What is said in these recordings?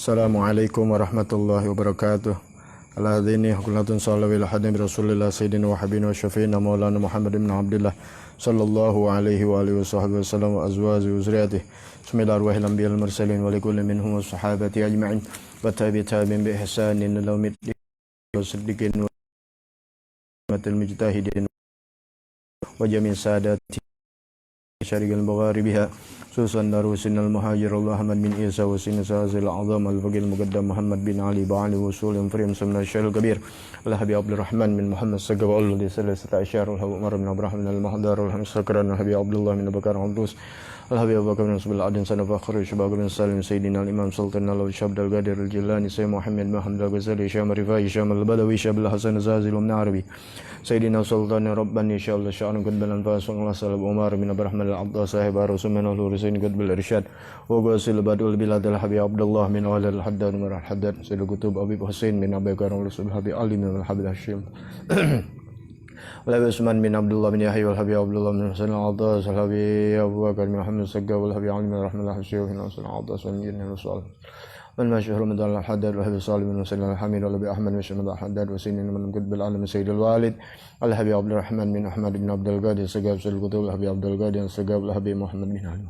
Assalamualaikum warahmatullahi wabarakatuh. Ala hadini hukulatun sallallahu ila hadim Rasulillah Sayyidina wa habibina wa syafi'ina maulana Muhammad bin Abdullah sallallahu alaihi wa alihi wa sallam wa azwaji wa zuriyatih. Bismillahirrahmanirrahim. Anbiya'il mursalin wa likulli minhum sahabati ajma'in wa tabi'in bi ihsanin ila yaumiddin wa siddiqin wa matil mujtahidin wa jami' sadati syariqil magharibiha susan darusin al-muhajir Ahmad bin Isa wa sinasazil azam al-faqil muqaddam Muhammad bin Ali ba'ali wusulin firim samna syarul kabir al-habib Abdul Rahman bin Muhammad Sagab al-Ludi salasata asyar al-habib Umar bin Abraham bin al-Mahdar al-Sakran al-habib Abdullah bin Bakar al-Dus al-habib Abu Bakar bin Subul Adin sanaf akhir syabag bin Salim Sayyidina al-Imam Sultan al-Shabd al-Qadir al-Jilani Sayyid Muhammad bin Hamd al-Ghazali Syam Rifai Syam al-Badawi Syam al-Hasan Zazil bin Arabi Sayyidina Sultan Rabbani insyaallah sya'an qadbalan fa sallallahu Umar bin Abraham al-Abdullah sahib Rasulullah Husain qadbal irsyad wa qasil badul bilad al-habib Abdullah bin Wal al-Haddad Umar al-Haddad Sayyid Qutub Abi Husain bin Abi Bakar al-Habib Ali bin al-Habib Hashim Wal Usman bin Abdullah bin Yahya wal Habib Abdullah bin Husain al-Abbas al-Habib Abu Bakar bin Muhammad Sagab wal Habib Ali bin Rahmatullah Hashim bin al-Abbas wal Jinn al-Rasul والمشهور من دار الحداد والحبيب صالح بن مسلم الحميد والنبي أحمد بن شمد الحداد وسين من قطب العالم سيد الوالد الحبيب عبد الرحمن بن أحمد بن عبد القادر سقاب سيد الكتب الحبيب عبد القادر سقاب الحبيب محمد بن علي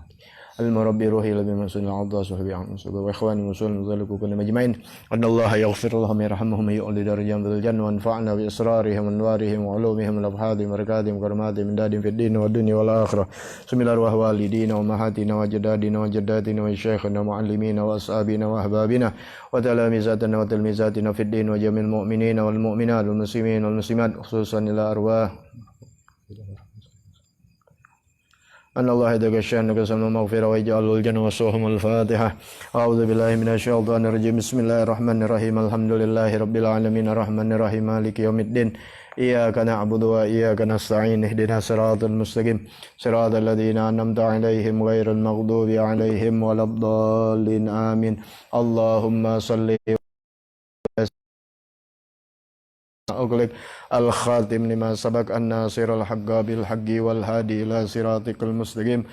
المربي روحي لبي مسلم العضاس وحبيب عن سقاب وإخواني وسلم ذلك كل مجمعين أن الله يغفر لهم يرحمهم يؤلي درجهم في الجنة وانفعنا بإسرارهم وانوارهم وعلومهم والأبحاثهم وبركاتهم وكرماتهم من دادهم في الدين والدنيا والآخرة بسم الله الرحمن والدينا وأمهاتنا وجدادنا وجداتنا وشيخنا ومعلمين وأصحابنا وأحبابنا وتلامذاتنا وتلميذاتنا في الدين وجميع المؤمنين والمؤمنات والمسلمين والمسلمات خصوصا إلى أرواح أن الله يدك الشأن قسم المغفرة ويجعل الجنة وصوهم الفاتحة أعوذ بالله من الشيطان الرجيم بسم الله الرحمن الرحيم الحمد لله رب العالمين الرحمن الرحيم مالك يوم الدين إياك نعبد وإياك نستعين اهدنا الصراط المستقيم صراط الذين أنعمت عليهم غير المغضوب عليهم ولا الضالين آمين اللهم صل أغلق الخاتم لما سبق الناصر الحق بالحق والهادي إلى صراطك المستقيم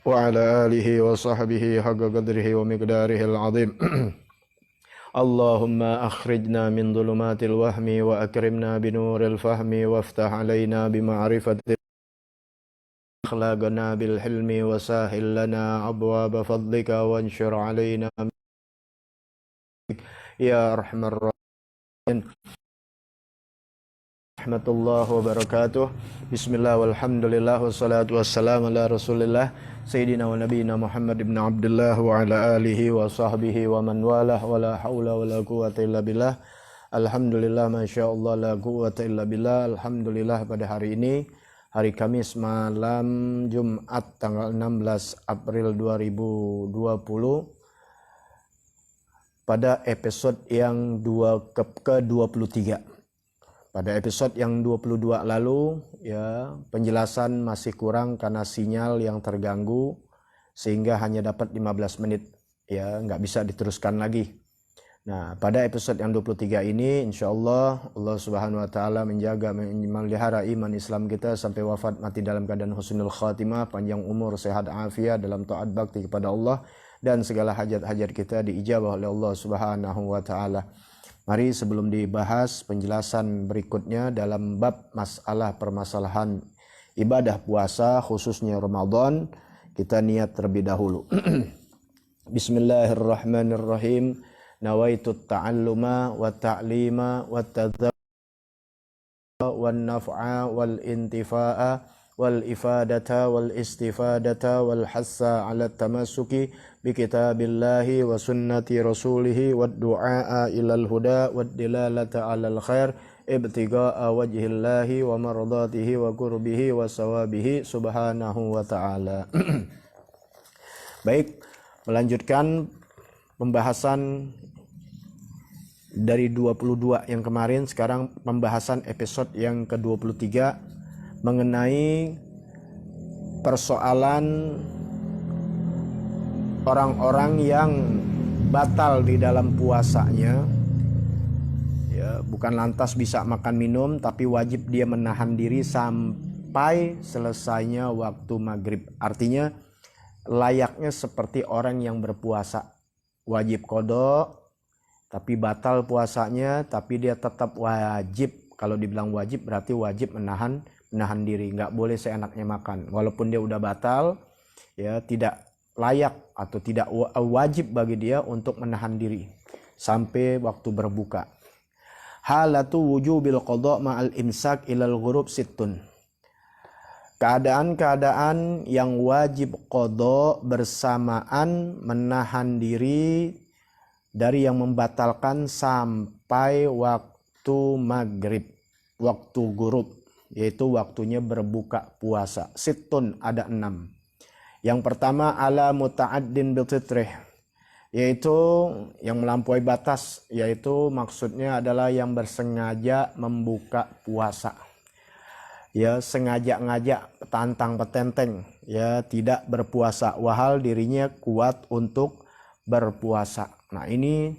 وعلى آله وصحبه حق قدره ومقداره العظيم اللهم أخرجنا من ظلمات الوهم وأكرمنا بنور الفهم وافتح علينا بمعرفة أخلاقنا بالحلم وسهل لنا أبواب فضلك وانشر علينا يا أرحم الراحمين warahmatullahi wabarakatuh. Bismillah walhamdulillah wassalatu wassalamu ala rasulillah Sayyidina wa nabiyina Muhammad ibn Abdullah wa ala alihi wa sahbihi wa man walah wa la hawla wa la quwwata illa billah. Alhamdulillah masyaallah la quwwata illa billah. Alhamdulillah pada hari ini hari Kamis malam Jumat tanggal 16 April 2020 pada episode yang ke-23. Pada episode yang 22 lalu ya penjelasan masih kurang karena sinyal yang terganggu sehingga hanya dapat 15 menit ya nggak bisa diteruskan lagi. Nah pada episode yang 23 ini insyaallah Allah Subhanahu Wa Taala menjaga memelihara iman Islam kita sampai wafat mati dalam keadaan husnul khatimah, panjang umur, sehat afiat dalam taat bakti kepada Allah dan segala hajat-hajat kita diijabah oleh Allah Subhanahu Wa Taala. Mari sebelum dibahas penjelasan berikutnya dalam bab masalah permasalahan ibadah puasa khususnya Ramadan, kita niat terlebih dahulu. Bismillahirrahmanirrahim. Nawaitu ta'alluma wa ta'lima wa tadzakkura wan naf'a wal intifa'a wal ifadata wal istifadata wal hassa 'ala tamassuki bi kitabillahi wa sunnati rasulihi wad du'a ilal huda wad dilalata 'alal khair ibtigha'a wajhillahi wa mardatihi wa qurbihi wa sawabihi subhanahu wa ta'ala. Baik, melanjutkan pembahasan dari 22 yang kemarin, sekarang pembahasan episode yang ke-23 mengenai persoalan orang-orang yang batal di dalam puasanya ya, bukan lantas bisa makan minum tapi wajib dia menahan diri sampai selesainya waktu maghrib. Artinya layaknya seperti orang yang berpuasa wajib qada, tapi batal puasanya, tapi dia tetap wajib. Kalau dibilang wajib berarti wajib menahan diri, nggak boleh seenaknya makan. Walaupun dia udah batal, ya tidak layak atau tidak wajib bagi dia untuk menahan diri sampai waktu berbuka. Halatu wujubil qada ma'al imsak ilal ghurub sittun. Keadaan-keadaan yang wajib qada bersamaan menahan diri dari yang membatalkan sampai waktu maghrib, waktu ghurub, yaitu waktunya berbuka puasa. Sittun, ada 6. Yang pertama ala muta'addin bil fitrih, yaitu yang melampaui batas, yaitu maksudnya adalah yang bersengaja membuka puasa. Ya, sengaja-ngajak, tantang petenteng, ya tidak berpuasa, wahal dirinya kuat untuk berpuasa. Nah, ini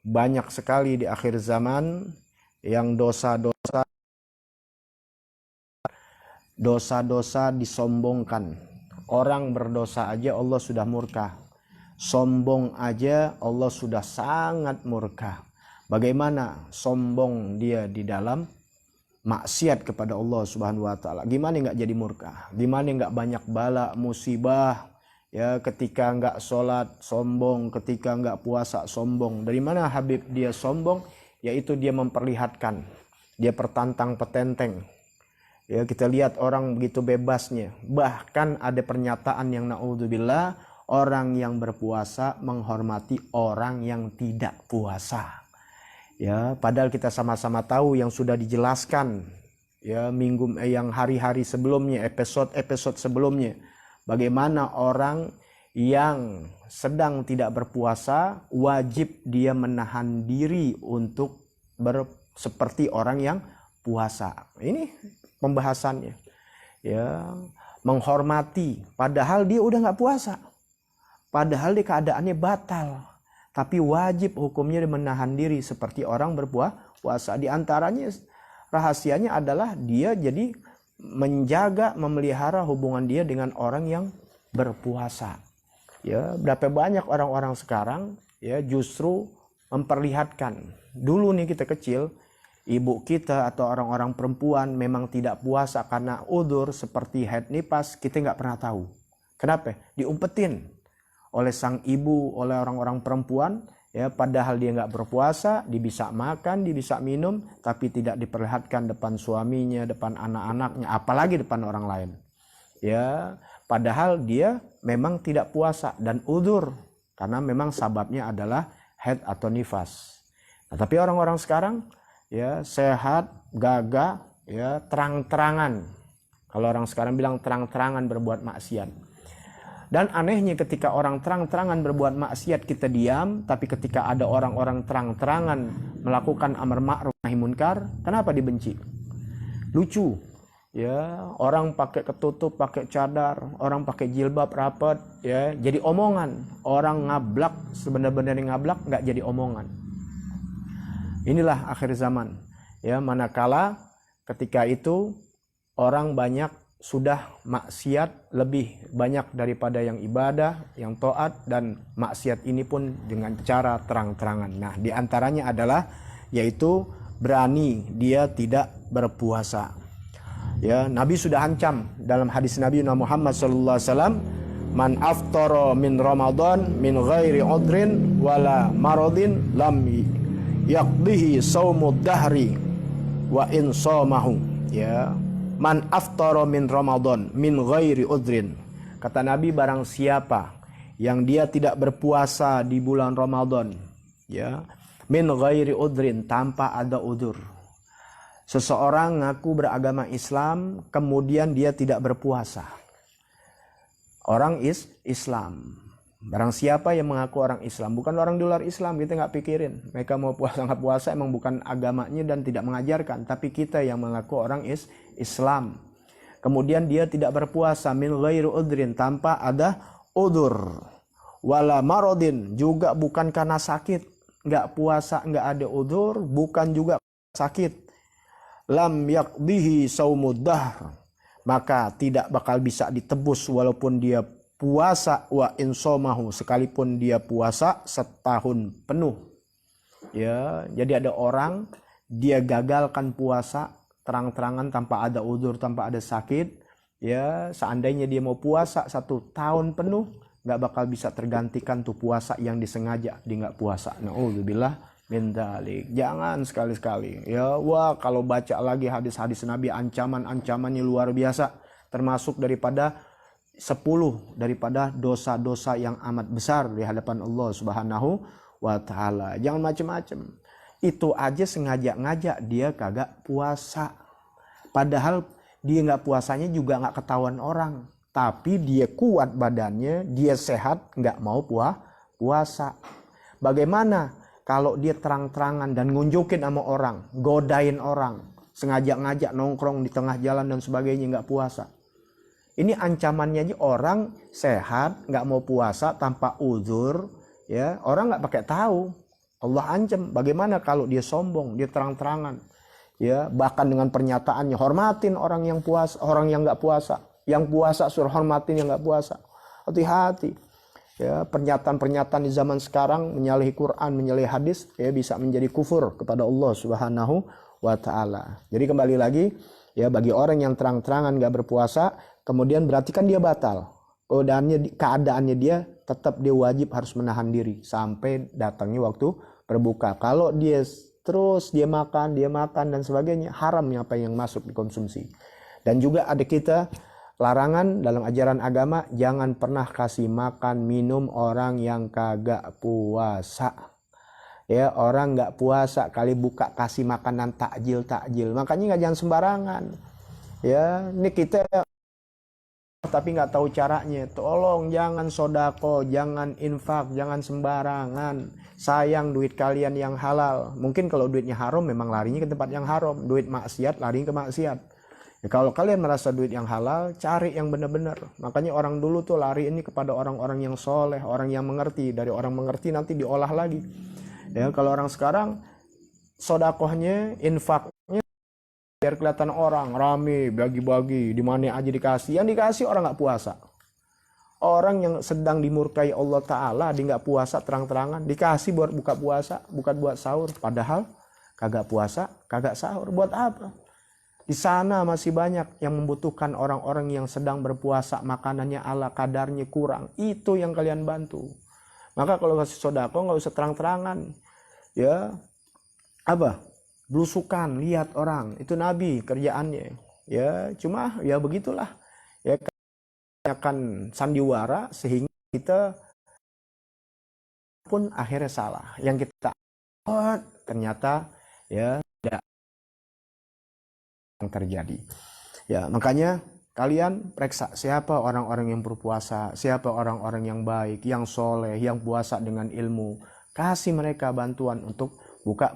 banyak sekali di akhir zaman yang dosa-dosa disombongkan. Orang berdosa aja Allah sudah murka. Sombong aja Allah sudah sangat murka. Bagaimana sombong dia di dalam maksiat kepada Allah Subhanahu wa taala? Gimana nggak jadi murka? Gimana nggak banyak bala musibah? Ya, ketika nggak sholat sombong, ketika nggak puasa sombong. Dari mana Habib dia sombong? Yaitu dia memperlihatkan, dia pertantang petenteng. Ya, kita lihat orang begitu bebasnya. Bahkan ada pernyataan yang naudzubillah, orang yang berpuasa menghormati orang yang tidak puasa. Ya, padahal kita sama-sama tahu yang sudah dijelaskan ya yang hari-hari sebelumnya, episode sebelumnya, bagaimana orang yang sedang tidak berpuasa wajib dia menahan diri untuk seperti orang yang puasa. Ini pembahasannya. Ya, menghormati padahal dia udah nggak puasa. Padahal dia keadaannya batal. Tapi wajib hukumnya menahan diri seperti orang berpuasa. Di antaranya rahasianya adalah dia jadi menjaga, memelihara hubungan dia dengan orang yang berpuasa. Ya, berapa banyak orang-orang sekarang ya justru memperlihatkan. Dulu nih kita kecil, ibu kita atau orang-orang perempuan memang tidak puasa karena udzur seperti haid nifas, kita nggak pernah tahu. Kenapa? Diumpetin oleh sang ibu, oleh orang-orang perempuan, ya padahal dia nggak berpuasa, dia bisa makan, dia bisa minum, tapi tidak diperlihatkan depan suaminya, depan anak-anaknya, apalagi depan orang lain. Ya, padahal dia memang tidak puasa dan udzur karena memang sababnya adalah haid atau nifas. Nah, tapi orang-orang sekarang ya sehat, gagah, ya terang-terangan. Kalau orang sekarang bilang terang-terangan berbuat maksiat. Dan anehnya ketika orang terang-terangan berbuat maksiat kita diam, tapi ketika ada orang-orang terang-terangan melakukan amar ma'ruf nahi munkar, kenapa dibenci? Lucu. Ya, orang pakai ketutup, pakai cadar, orang pakai jilbab rapat, ya, jadi omongan. Orang ngablak, sebenarnya ngablak nggak jadi omongan. Inilah akhir zaman. Ya, manakala ketika itu orang banyak sudah maksiat lebih banyak daripada yang ibadah, yang taat, dan maksiat ini pun dengan cara terang-terangan. Nah, diantaranya adalah yaitu berani dia tidak berpuasa. Ya, Nabi sudah ancam dalam hadis Nabi Muhammad SAW, man aftara min Ramadan min ghairi udrin wala maradin lam yaqdihi saumud dahri wa in shamahu. Ya, man aftara min Ramadan min ghairi udrin. Kata Nabi, barang siapa yang dia tidak berpuasa di bulan Ramadan, ya, min ghairi udrin, tanpa ada udzur. Seseorang ngaku beragama Islam kemudian dia tidak berpuasa. Orang Islam. Barang siapa yang mengaku orang Islam, bukan orang di luar Islam, kita nggak pikirin. Mereka mau puasa nggak puasa emang bukan agamanya dan tidak mengajarkan. Tapi kita yang mengaku orang Islam. Kemudian dia tidak berpuasa min ghairi udrin, tanpa ada udzur. Wala maradin, juga bukan karena sakit. Nggak puasa nggak ada udzur, bukan juga sakit. Lam yaqdihi saumud dahr, maka tidak bakal bisa ditebus walaupun dia puasa wa insomahu, sekalipun dia puasa setahun penuh. Ya, jadi ada orang dia gagalkan puasa terang-terangan tanpa ada uzur, tanpa ada sakit. Ya, seandainya dia mau puasa 1 tahun penuh, nggak bakal bisa tergantikan tuh puasa yang disengaja dia nggak puasa. Na'udzubillah min dzalik. Jangan sekali-sekali. Ya, wah kalau baca lagi hadis-hadis Nabi, ancaman-ancamannya luar biasa. Termasuk daripada 10 daripada dosa-dosa yang amat besar di hadapan Allah Subhanahu wa ta'ala. Jangan macam-macam. Itu aja sengaja-ngajak dia kagak puasa. Padahal dia nggak puasanya juga nggak ketahuan orang. Tapi dia kuat badannya, dia sehat, nggak mau puasa. Bagaimana kalau dia terang-terangan dan ngunjukin sama orang, godain orang, sengaja ngajak nongkrong di tengah jalan dan sebagainya, nggak puasa. Ini ancamannya aja orang sehat, nggak mau puasa tanpa uzur, ya orang nggak pakai tahu. Allah ancam. Bagaimana kalau dia sombong, dia terang-terangan, ya bahkan dengan pernyataannya, hormatin orang yang puasa, orang yang nggak puasa. Yang puasa suruh hormatin yang nggak puasa. Hati-hati. Ya, pernyataan-pernyataan di zaman sekarang menyalahi Quran, menyalahi hadis, ya bisa menjadi kufur kepada Allah Subhanahu wa ta'ala. Jadi kembali lagi, ya bagi orang yang terang-terangan nggak berpuasa, kemudian berarti kan dia batal. Keadaannya dia tetap dia wajib harus menahan diri sampai datangnya waktu berbuka. Kalau dia terus dia makan dan sebagainya, haram apa yang masuk dikonsumsi. Dan juga ada kita larangan dalam ajaran agama, jangan pernah kasih makan minum orang yang kagak puasa. Ya, orang nggak puasa kali buka kasih makanan takjil. Makanya nggak, jangan sembarangan. Ya, ini kita tapi nggak tahu caranya. Tolong jangan sodako, jangan infak, jangan sembarangan. Sayang duit kalian yang halal. Mungkin kalau duitnya haram memang larinya ke tempat yang haram. Duit maksiat lari ke maksiat. Ya, kalau kalian merasa duit yang halal, cari yang benar-benar. Makanya orang dulu tuh lari ini kepada orang-orang yang soleh, orang yang mengerti. Dari orang mengerti nanti diolah lagi. Ya, kalau orang sekarang sodakohnya, infaknya biar kelihatan orang rame, bagi-bagi, di mana aja dikasih. Yang dikasih orang nggak puasa. Orang yang sedang dimurkai Allah Ta'ala, dia nggak puasa terang-terangan, dikasih buat buka puasa, bukan buat sahur. Padahal kagak puasa, kagak sahur. Buat apa? Di sana masih banyak yang membutuhkan orang-orang yang sedang berpuasa, makanannya ala kadarnya kurang. Itu yang kalian bantu. Maka kalau kasih sodako nggak usah terang-terangan. Ya, apa? Belusukan, lihat orang. Itu Nabi kerjaannya. Ya, cuma ya begitulah. Ya, kebanyakan sandiwara sehingga kita pun akhirnya salah. Yang kita ternyata ya tidak yang terjadi. Ya, makanya kalian periksa siapa orang-orang yang berpuasa, siapa orang-orang yang baik, yang soleh, yang puasa dengan ilmu. Kasih mereka bantuan untuk buka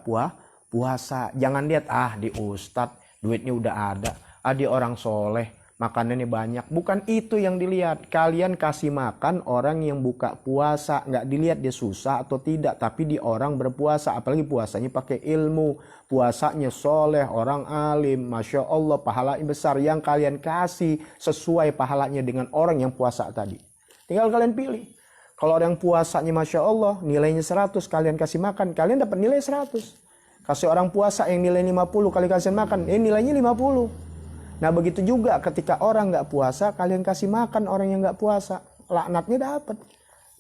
puasa. Jangan lihat di ustadz duitnya udah ada, di orang soleh makanannya banyak. Bukan itu yang dilihat. Kalian kasih makan orang yang buka puasa, nggak dilihat dia susah atau tidak, tapi di orang berpuasa, apalagi puasanya pakai ilmu, puasanya soleh, orang alim, masya Allah pahalanya besar. Yang kalian kasih sesuai pahalanya dengan orang yang puasa tadi. Tinggal kalian pilih. Kalau orang yang puasanya masya Allah nilainya 100, kalian kasih makan, kalian dapat nilai 100. Kasih orang puasa yang nilai 50, kalian kasih makan, nilainya 50. Nah begitu juga ketika orang nggak puasa, kalian kasih makan orang yang nggak puasa, laknatnya dapat.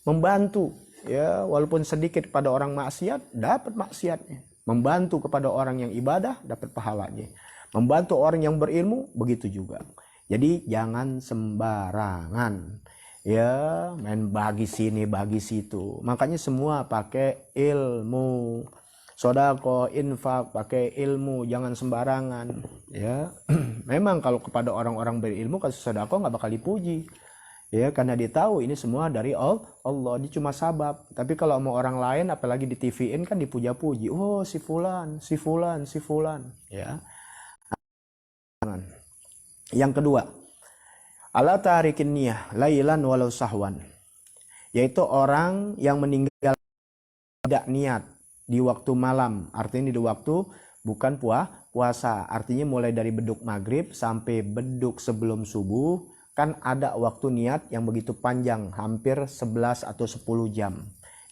Membantu, ya walaupun sedikit pada orang maksiat, dapat maksiatnya. Membantu kepada orang yang ibadah, dapat pahalanya. Membantu orang yang berilmu, begitu juga. Jadi jangan sembarangan. Ya main bagi sini, bagi situ. Makanya semua pakai ilmu. Sodako, infak, pakai ilmu, jangan sembarangan. Ya, memang kalau kepada orang-orang berilmu kasih sodako nggak bakal dipuji. Ya, karena dia tahu ini semua dari Allah, dia cuma sabab. Tapi kalau mau orang lain, apalagi di TV-in kan dipuja-puji. Oh, si fulan, si fulan, si fulan. Ya. Yang kedua, ala tarikin niyah, lailan walau sahwan. Yaitu orang yang meninggal tidak niat di waktu malam, artinya di waktu bukan puasa, artinya mulai dari beduk maghrib sampai beduk sebelum subuh, kan ada waktu niat yang begitu panjang, hampir 11 atau 10 jam.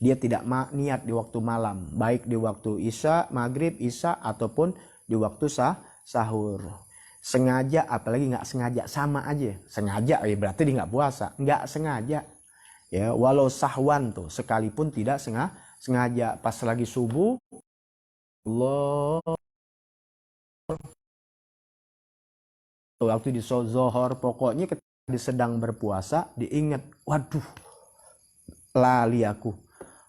Dia tidak niat di waktu malam, baik di waktu isya, maghrib, isya, ataupun di waktu sahur. Sengaja, apalagi nggak sengaja, sama aja. Sengaja ya berarti dia nggak puasa, nggak sengaja. Ya, walau sahwan tuh, sekalipun tidak sengaja, pas lagi subuh, Allah, waktu di zohor, pokoknya ketika dia sedang berpuasa, diingat, waduh, lali aku,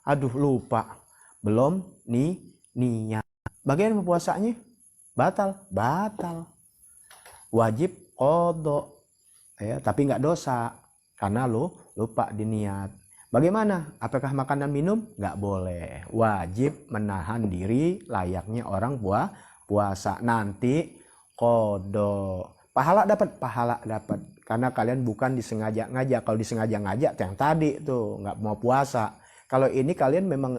aduh lupa, belum niat. Bagaimana puasanya? Batal, wajib qodho, ya, tapi nggak dosa karena lupa diniat. Bagaimana? Apakah makan dan minum? Nggak boleh. Wajib menahan diri layaknya orang puasa. Nanti qodho. Pahala dapat. Karena kalian bukan disengaja-ngaja. Kalau disengaja-ngaja yang tadi tuh nggak mau puasa. Kalau ini kalian memang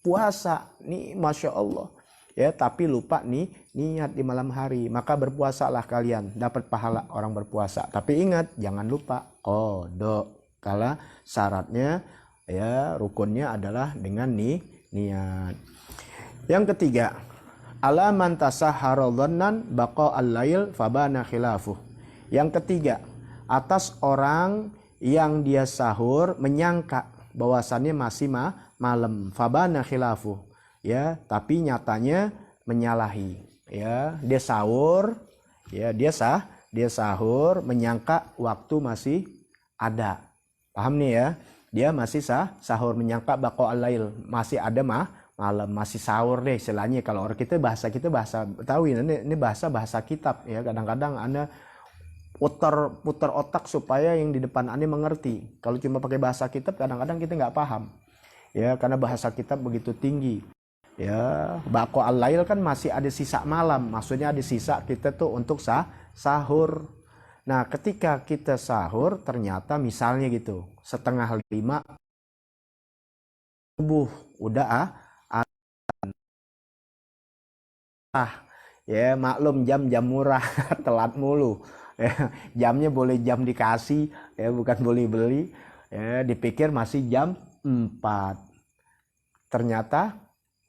puasa, nih Masya Allah. Ya, tapi lupa niat di malam hari. Maka berpuasalah kalian, dapat pahala orang berpuasa. Tapi ingat, jangan lupa qodho. Kalau syaratnya, ya rukunnya adalah dengan niat. Yang ketiga, ala man tasahhara dhannan baqa al-lail fabana khilafuh. Yang ketiga, atas orang yang dia sahur menyangka bahwasannya masih malam, fabana khilafuh, ya, tapi nyatanya menyalahi, ya. Dia sahur, ya, dia sahur menyangka waktu masih ada. Paham nih ya? Dia masih sahur menyangka baqa al-lail, masih ada malam, masih sahur deh istilahnya. Kalau orang kita bahasa tahu ini bahasa kitab ya. Kadang-kadang Anda putar otak supaya yang di depan Anda mengerti. Kalau cuma pakai bahasa kitab kadang-kadang kita nggak paham. Ya, karena bahasa kitab begitu tinggi. Ya, baqa al-lail kan masih ada sisa malam. Maksudnya ada sisa kita tuh untuk sahur. Nah, ketika kita sahur ternyata misalnya gitu, 4:30 subuh udah ya, maklum jam murah telat mulu. Ya, jamnya boleh jam dikasih, ya bukan boleh beli. Ya, dipikir masih jam 4. Ternyata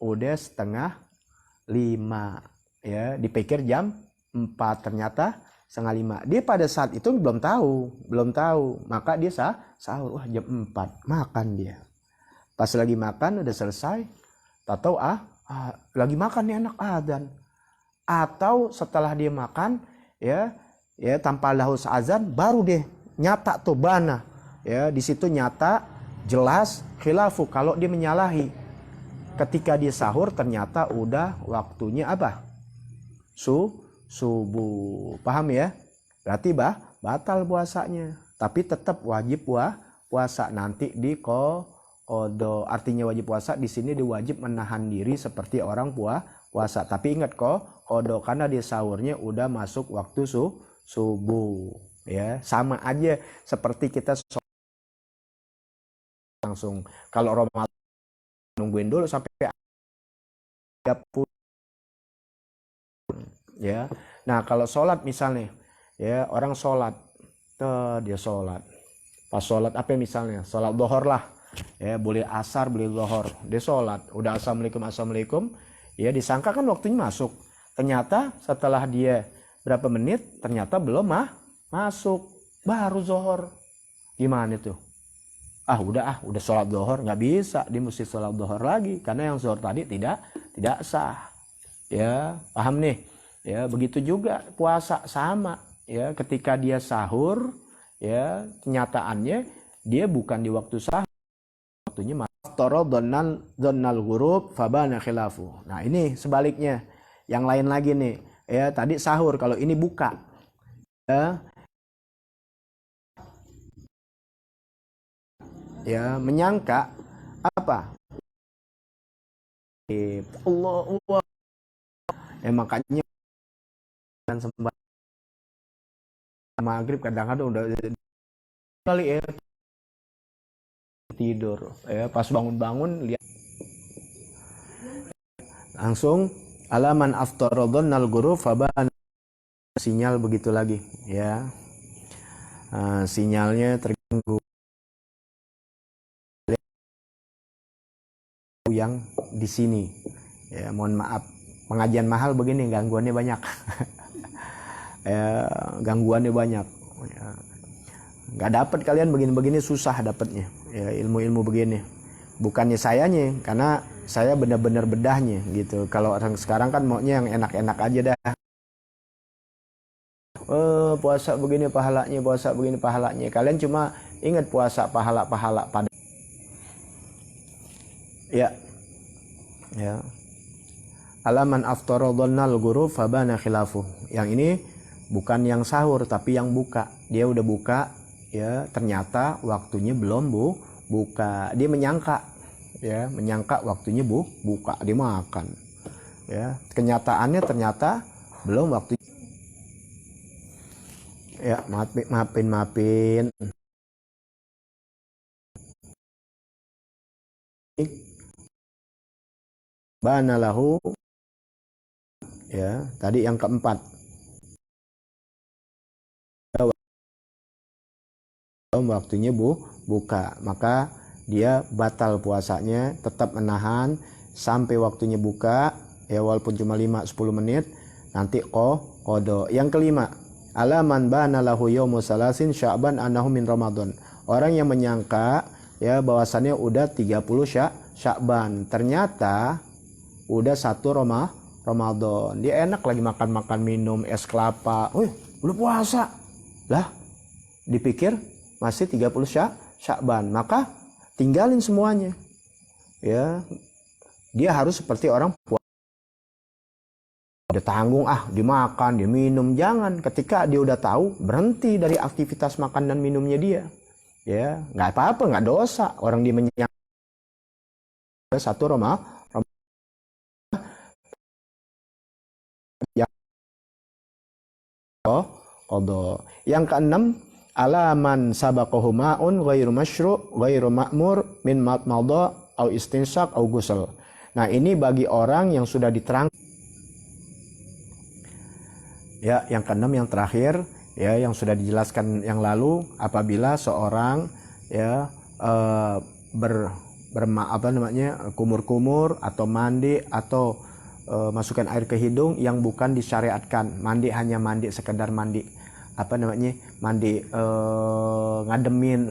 udah 4:30. Ya, dipikir jam 4, ternyata 4:30. Dia pada saat itu belum tahu. Maka dia sahur, wah jam 4, makan dia. Pas lagi makan udah selesai, tahu lagi makan nih anak azan. Atau setelah dia makan, ya tanpa haus azan baru deh nyata tuh bana. Ya, di situ nyata jelas khilafu kalau dia menyalahi. Ketika dia sahur ternyata udah waktunya apa? Subuh. Paham ya? Berarti batal puasanya. Tapi tetap wajib puasa nanti di qodho. Artinya wajib puasa di sini diwajib menahan diri seperti orang puasa. Tapi ingat qodho karena dia sahurnya udah masuk waktu subuh. Ya, sama aja seperti kita langsung. Kalau Ramadan nungguin dulu sampai 30. Ya. Nah, kalau sholat misalnya, ya orang sholat, dia sholat. Pas sholat apa misalnya? Sholat dhuhur lah. Ya, boleh asar, boleh dhuhur. Dia sholat, udah assalamualaikum. Ya, disangka kan waktunya masuk. Ternyata setelah dia berapa menit, ternyata belum masuk. Baru zuhur. Gimana tuh? Udah sholat dhuhur, nggak bisa. Dia mesti sholat dhuhur lagi karena yang zuhur tadi tidak sah. Ya, paham nih? Ya, begitu juga puasa sama. Ya, ketika dia sahur, ya kenyataannya dia bukan di waktu sahur, waktunya maftara dhannal ghurub fabana khilafu. Nah, ini sebaliknya. Yang lain lagi nih. Ya, tadi sahur, kalau ini buka. Ya, menyangka apa? Allah. Makanya dan sembah maghrib kadang-kadang udah kali ya tidur, ya pas bangun lihat langsung alaman aftaradhannal ghurub faban, sinyal begitu lagi ya. sinyalnya terganggu yang di sini. Ya, mohon maaf. Pengajian mahal begini gangguannya banyak. Ya, gangguannya banyak. Ya. Nggak dapat kalian begini-begini susah dapatnya. Ya, ilmu-ilmu begini. Bukannya sayanya, karena saya benar-benar bedahnya gitu. Kalau orang sekarang kan maunya yang enak-enak aja dah. Puasa begini pahalanya, puasa begini pahalanya. Kalian cuma ingat puasa pahala-pahala pada. Ya. Ya. Alaman aftara dhannal guru fabana khilafu. Yang ini bukan yang sahur tapi yang buka. Dia udah buka, ya, ternyata waktunya belum buka. Dia menyangka, ya, menyangka waktunya buka, dia makan. Ya, kenyataannya ternyata belum waktu. Ya, maafin. Bana lahu, ya, tadi yang keempat. Waktunya buka, maka dia batal puasanya, tetap menahan sampai waktunya buka, ya, walaupun cuma 5-10 menit, nanti qada. Yang kelima, alaman bana lahu yaumu salasin sya'ban annahu min ramadan. Orang yang menyangka, ya, bahwasannya udah 30 Sya'ban, ternyata udah 1 Ramadan. Dia enak lagi makan minum es kelapa. Udah puasa. Lah, dipikir masih 30 Sya'ban, maka tinggalin semuanya. Ya. Dia harus seperti orang puasa. Dia tanggung, dimakan, dia minum. Jangan, ketika dia udah tahu, berhenti dari aktivitas makan dan minumnya dia. Ya, nggak apa-apa, nggak dosa. Orang dia menyangka 1 Ramadan. Qada. Yang keenam, alaman sabaqahu ma'un ghairu masyru' ghairu ma'mur min madha au istinshaq au ghusl. Nah, ini bagi orang yang sudah diterang. Ya, yang keenam, yang terakhir, ya, yang sudah dijelaskan yang lalu, apabila seorang, ya, kumur-kumur atau mandi atau masukkan air ke hidung yang bukan disyariatkan. Mandi hanya mandi sekedar mandi mandi ngademin,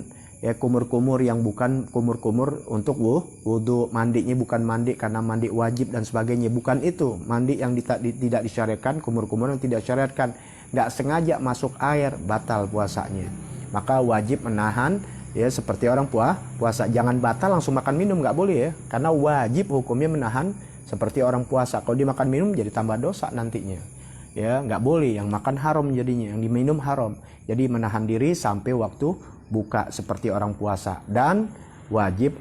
ya, kumur-kumur yang bukan kumur-kumur untuk wudu. Mandinya bukan mandi karena mandi wajib dan sebagainya, bukan itu. Mandi yang tidak disyariatkan, kumur-kumur yang tidak disyariatkan, nggak sengaja masuk air, batal puasanya. Maka wajib menahan, ya, seperti orang puasa. Jangan batal langsung makan minum, nggak boleh, ya, karena wajib hukumnya menahan seperti orang puasa. Kalau dimakan minum jadi tambah dosa nantinya. Ya, nggak boleh, yang makan haram jadinya, yang diminum haram. Jadi menahan diri sampai waktu buka seperti orang puasa, dan wajib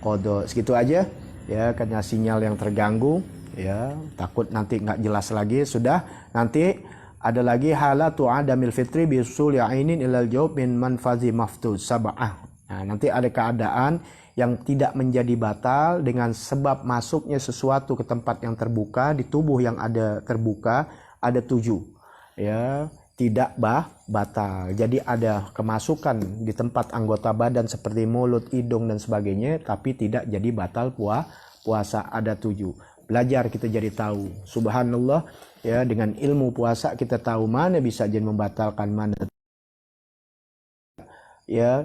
qada. Segitu aja, ya, karena sinyal yang terganggu, ya, takut nanti nggak jelas lagi. Sudah, nanti ada lagi halatu adamil fitri bisul ya'inin ilal jawab min manfazi maftud sab'ah. Nah, nanti ada keadaan yang tidak menjadi batal dengan sebab masuknya sesuatu ke tempat yang terbuka, di tubuh yang ada terbuka ada 7, ya, tidak batal. Jadi ada kemasukan di tempat anggota badan seperti mulut, hidung dan sebagainya, tapi tidak jadi batal puasa, ada 7. Belajar kita jadi tahu. Subhanallah, ya, dengan ilmu puasa kita tahu mana bisa jadi membatalkan, mana, ya,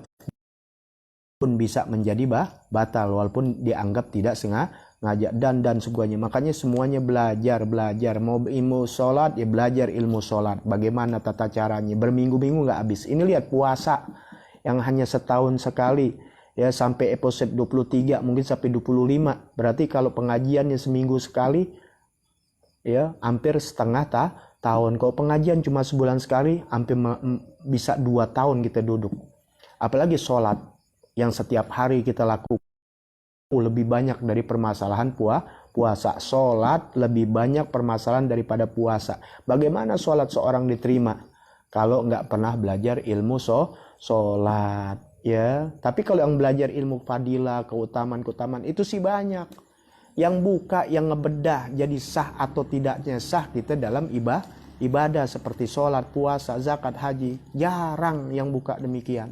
pun bisa menjadi batal walaupun dianggap tidak sengaja dan sebagainya. Makanya semuanya belajar. Mau ilmu sholat, ya, belajar ilmu sholat, bagaimana tata caranya, berminggu-minggu nggak habis. Ini lihat puasa yang hanya setahun sekali, ya, sampai episode 23, mungkin sampai 25. Berarti kalau pengajiannya seminggu sekali, ya, hampir setengah tahun. Kalau pengajian cuma sebulan sekali, hampir bisa 2 tahun kita duduk. Apalagi sholat yang setiap hari kita lakukan, lebih banyak dari permasalahan puasa. Sholat lebih banyak permasalahan daripada puasa. Bagaimana sholat seorang diterima kalau nggak pernah belajar ilmu sholat, ya. Tapi kalau yang belajar ilmu fadilah, keutamaan itu sih banyak. Yang buka, yang ngebedah jadi sah atau tidaknya sah kita dalam ibadah seperti sholat, puasa, zakat, haji, jarang yang buka demikian.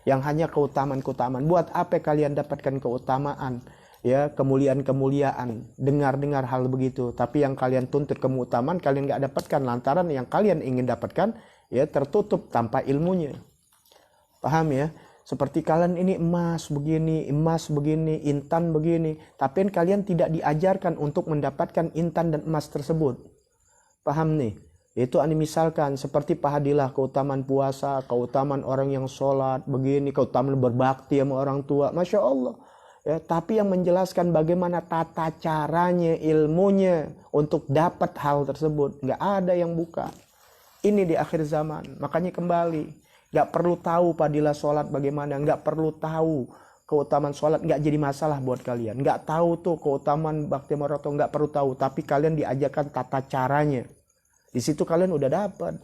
Yang hanya keutamaan-keutamaan. Buat apa kalian dapatkan keutamaan, ya, kemuliaan-kemuliaan, dengar-dengar hal begitu, tapi yang kalian tuntut keutamaan kalian nggak dapatkan lantaran yang kalian ingin dapatkan ya tertutup tanpa ilmunya. Paham ya? Seperti kalian ini emas begini, intan begini, tapi kalian tidak diajarkan untuk mendapatkan intan dan emas tersebut. Paham nih? Itu misalkan seperti pahadilah keutamaan puasa, keutamaan orang yang sholat begini, keutamaan berbakti sama orang tua, Masya Allah. Ya, tapi yang menjelaskan bagaimana tata caranya, ilmunya untuk dapat hal tersebut, nggak ada yang buka. Ini di akhir zaman, makanya kembali. Nggak perlu tahu padilah sholat bagaimana, nggak perlu tahu keutamaan sholat, nggak jadi masalah buat kalian. Nggak tahu tuh keutamaan bakti maroto, nggak perlu tahu, tapi kalian diajarkan tata caranya. Di situ kalian udah dapat.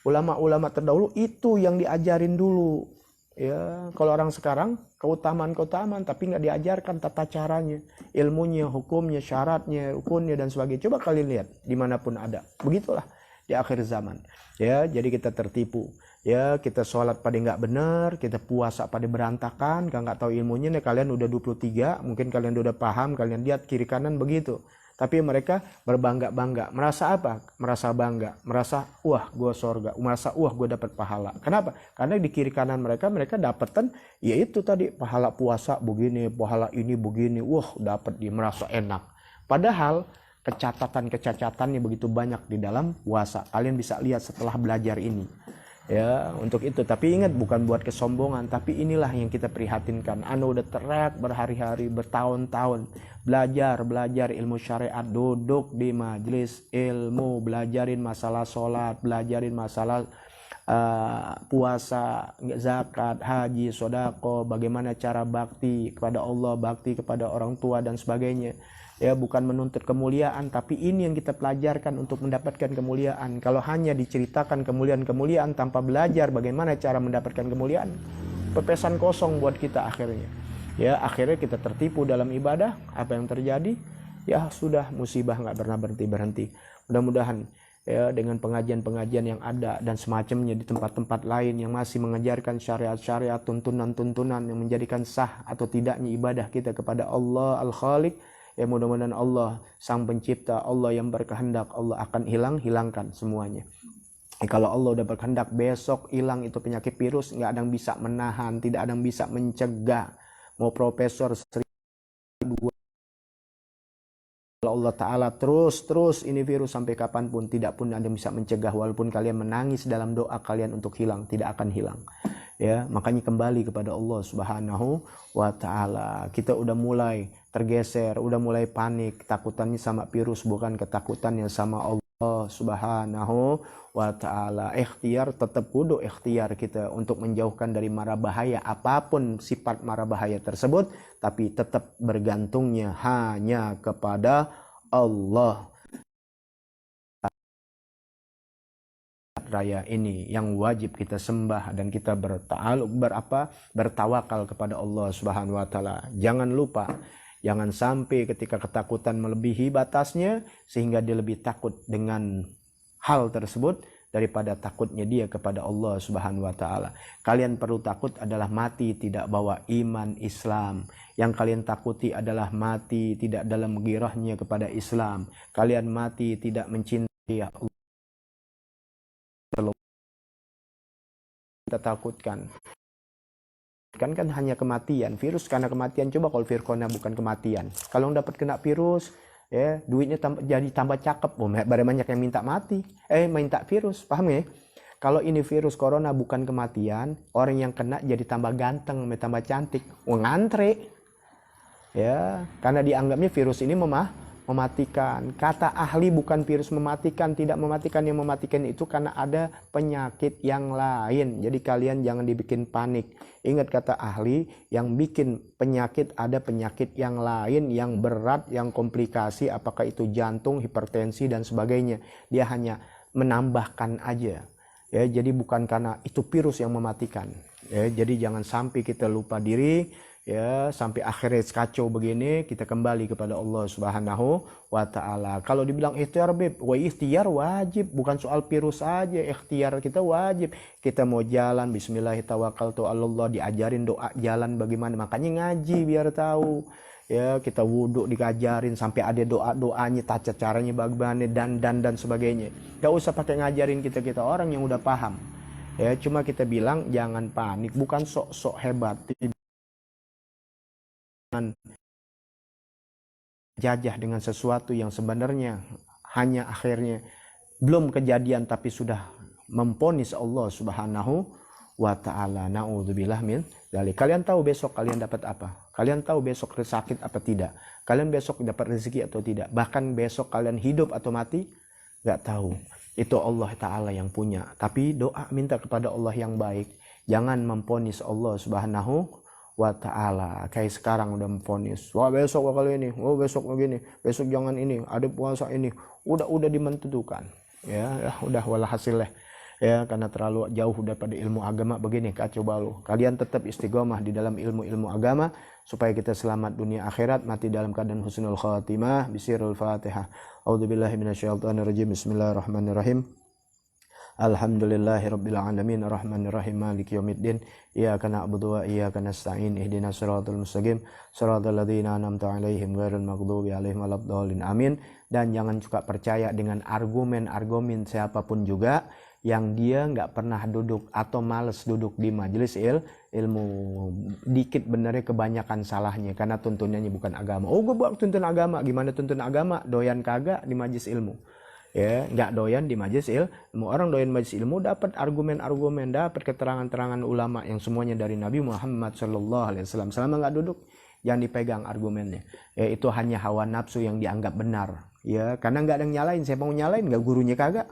Ulama-ulama terdahulu itu yang diajarin dulu. Ya, kalau orang sekarang keutamaan, tapi nggak diajarkan tata caranya, ilmunya, hukumnya, syaratnya, rukunnya dan sebagainya. Coba kalian lihat dimanapun ada. Begitulah di akhir zaman. Ya, jadi kita tertipu. Ya, kita sholat pada nggak benar, kita puasa pada berantakan, nggak tahu ilmunya nih. Kalian udah 23, mungkin kalian udah paham, kalian lihat kiri kanan begitu. Tapi mereka berbangga-bangga. Merasa apa? Merasa bangga. Merasa, wah gue sorga. Merasa, wah gue dapat pahala. Kenapa? Karena di kiri kanan mereka dapatkan, yaitu tadi pahala puasa begini, pahala ini begini. Wah dapat dia, merasa enak. Padahal kecacatan-kecacatannya begitu banyak di dalam puasa. Kalian bisa lihat setelah belajar ini. Ya, untuk itu. Tapi ingat, bukan buat kesombongan, tapi inilah yang kita prihatinkan. Anda udah teriak berhari-hari, bertahun-tahun belajar ilmu syariat, duduk di majelis ilmu, belajarin masalah sholat, belajarin masalah puasa, zakat, haji, sodako, bagaimana cara bakti kepada Allah, bakti kepada orang tua dan sebagainya. Ya, bukan menuntut kemuliaan, tapi ini yang kita pelajarkan untuk mendapatkan kemuliaan. Kalau hanya diceritakan kemuliaan-kemuliaan tanpa belajar bagaimana cara mendapatkan kemuliaan, pepesan kosong buat kita akhirnya. Ya, akhirnya kita tertipu dalam ibadah. Apa yang terjadi? Ya sudah, musibah nggak pernah berhenti. Mudah-mudahan ya dengan pengajian-pengajian yang ada dan semacamnya di tempat-tempat lain yang masih mengajarkan syariat-syariat, tuntunan-tuntunan yang menjadikan sah atau tidaknya ibadah kita kepada Allah Al-Khaliq. Ya mudah-mudahan Allah Sang Pencipta, Allah yang berkehendak, Allah akan hilangkan semuanya. Kalau Allah udah berkehendak besok hilang itu penyakit virus, nggak ada yang bisa menahan, tidak ada yang bisa mencegah. Mau profesor seribu, kalau Allah Ta'ala terus ini virus sampai kapanpun, tidak pun ada yang bisa mencegah. Walaupun kalian menangis dalam doa kalian untuk hilang, tidak akan hilang. Ya, makanya kembali kepada Allah Subhanahu wa Ta'ala. Kita udah mulai tergeser, udah mulai panik, takutannya sama virus, bukan ketakutannya sama Allah Subhanahu wa Ta'ala. Ikhtiar, tetap kudu ikhtiar kita untuk menjauhkan dari mara bahaya, apapun sifat mara bahaya tersebut, tapi tetap bergantungnya hanya kepada Allah. Raya ini yang wajib kita sembah dan kita bertawakal kepada Allah Subhanahu wa Ta'ala. Jangan lupa, jangan sampai ketika ketakutan melebihi batasnya sehingga dia lebih takut dengan hal tersebut daripada takutnya dia kepada Allah Subhanahu wa Ta'ala. Kalian perlu takut adalah mati tidak bawa iman Islam. Yang kalian takuti adalah mati tidak dalam ghirahnya kepada Islam. Kalian mati tidak mencintai Allah. Kita takutkan kan hanya kematian. Virus karena kematian. Coba kalau virus bukan kematian, kalau dapat kena virus ya duitnya jadi tambah cakep. Banyak yang minta mati, minta virus. Paham ya? Kalau ini virus corona bukan kematian, orang yang kena jadi tambah ganteng, tambah cantik, ngantre ya, karena dianggapnya virus ini mematikan. Kata ahli bukan virus mematikan, tidak mematikan. Yang mematikan itu karena ada penyakit yang lain. Jadi kalian jangan dibikin panik. Ingat kata ahli, yang bikin penyakit ada penyakit yang lain, yang berat, yang komplikasi, apakah itu jantung, hipertensi dan sebagainya. Dia hanya menambahkan aja. Ya, jadi bukan karena itu virus yang mematikan. Ya, jadi jangan sampai kita lupa diri. ya sampai akhirnya kacau begini, kita kembali kepada Allah Subhanahu wa taala. Kalau dibilang ikhtiar beb, ikhtiar wajib, bukan soal virus aja, ikhtiar kita wajib. Kita mau jalan bismillahirrahmanirrahim, diajarin doa jalan bagaimana, makanya ngaji biar tahu. Ya, kita wudhu diajarin sampai ada doa-doanya, tata caranya bagaimana dan sebagainya. Gak usah pakai ngajarin kita orang yang udah paham. Ya, cuma kita bilang jangan panik, bukan sok-sok hebat. Jajah dengan sesuatu yang sebenarnya hanya akhirnya belum kejadian tapi sudah memponis Allah Subhanahu wa ta'ala. Na'udzubillah min dzalik. Kalian tahu besok kalian dapat apa? Kalian tahu besok sakit apa tidak? Kalian besok dapat rezeki atau tidak? Bahkan besok kalian hidup atau mati? Gak tahu. Itu Allah Ta'ala yang punya. Tapi doa minta kepada Allah yang baik. Jangan memponis Allah Subhanahu wa ta'ala. Kayak sekarang udah memponis. Wah besok bakal ini. Wah besok begini. Besok jangan ini. Ada puasa ini. Udah dimentukan. Ya udah walhasil lah. Ya, karena terlalu jauh daripada ilmu agama begini kacau balau. Kalian tetap istiqomah di dalam ilmu-ilmu agama supaya kita selamat dunia akhirat, mati dalam keadaan husnul khatimah. Bisirul Fatihah. A'udzubillahi minasyaitonirrajim. Bismillahirrahmanirrahim. Alhamdulillahirabbil alamin arrahmanirrahim maliki yaumiddin iyyaka na'budu wa iyyaka nasta'in ihdinas siratal mustaqim siratal ladzina an'amta 'alaihim ghairil maghdubi 'alaihim waladdallin amin. Dan jangan suka percaya dengan argumen siapapun juga yang dia nggak pernah duduk atau males duduk di majelis ilmu. Dikit benernya kebanyakan salahnya karena tuntunannya bukan agama. Oh gue buat tuntun agama, gimana tuntun agama? Doyan kagak di majelis ilmu. Ya, nggak doyan di majelis ilmu. Orang doyan majelis ilmu dapat argumen-argumen, dapat keterangan-terangan ulama yang semuanya dari Nabi Muhammad SAW. Selama nggak duduk, jangan dipegang argumennya. Ya, itu hanya hawa nafsu yang dianggap benar. Ya, karena nggak ada yang nyalain. Saya mau nyalain, nggak gurunya kagak.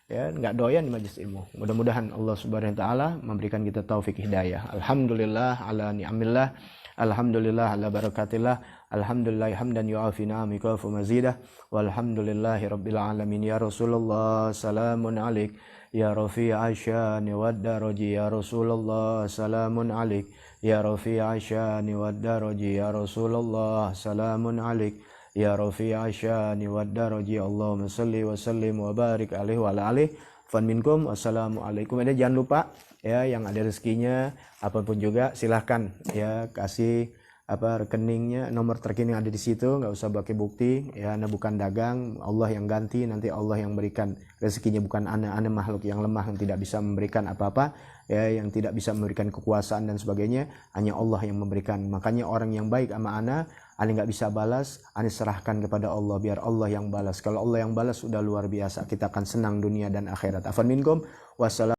Ya, nggak doyan di majelis ilmu. Mudah-mudahan Allah Subhanahu wa taala memberikan kita taufik hidayah. Alhamdulillah ala ni'amillah. Alhamdulillah ala barakatillah. Alhamdulillah hamdan yu'afi ni'amika wa mazidah. Walhamdulillahi rabbil alamin. Ya Rasulullah salamun alaik. Ya rafi'a syani wad daraji. Ya Rasulullah salamun alaik. Ya rafi'a syani wad daraji. Ya Rasulullah salamun alaik. Ya rafi'a syani wad daraji. Allahumma salli wa sallim wa barik alaihi wa ala alihi fan minkum. Wassalamualaikum. Ini jangan lupa ya, yang ada rezekinya apapun juga silahkan ya kasih rekeningnya, nomor rekening ada di situ, nggak usah pakai bukti ya, anda bukan dagang, Allah yang ganti, nanti Allah yang berikan rezekinya, bukan anda makhluk yang lemah yang tidak bisa memberikan apa-apa ya, yang tidak bisa memberikan kekuasaan dan sebagainya, hanya Allah yang memberikan. Makanya orang yang baik sama anda nggak bisa balas, anda serahkan kepada Allah biar Allah yang balas. Kalau Allah yang balas sudah luar biasa, kita akan senang dunia dan akhirat. Afan minkum. Wassalam.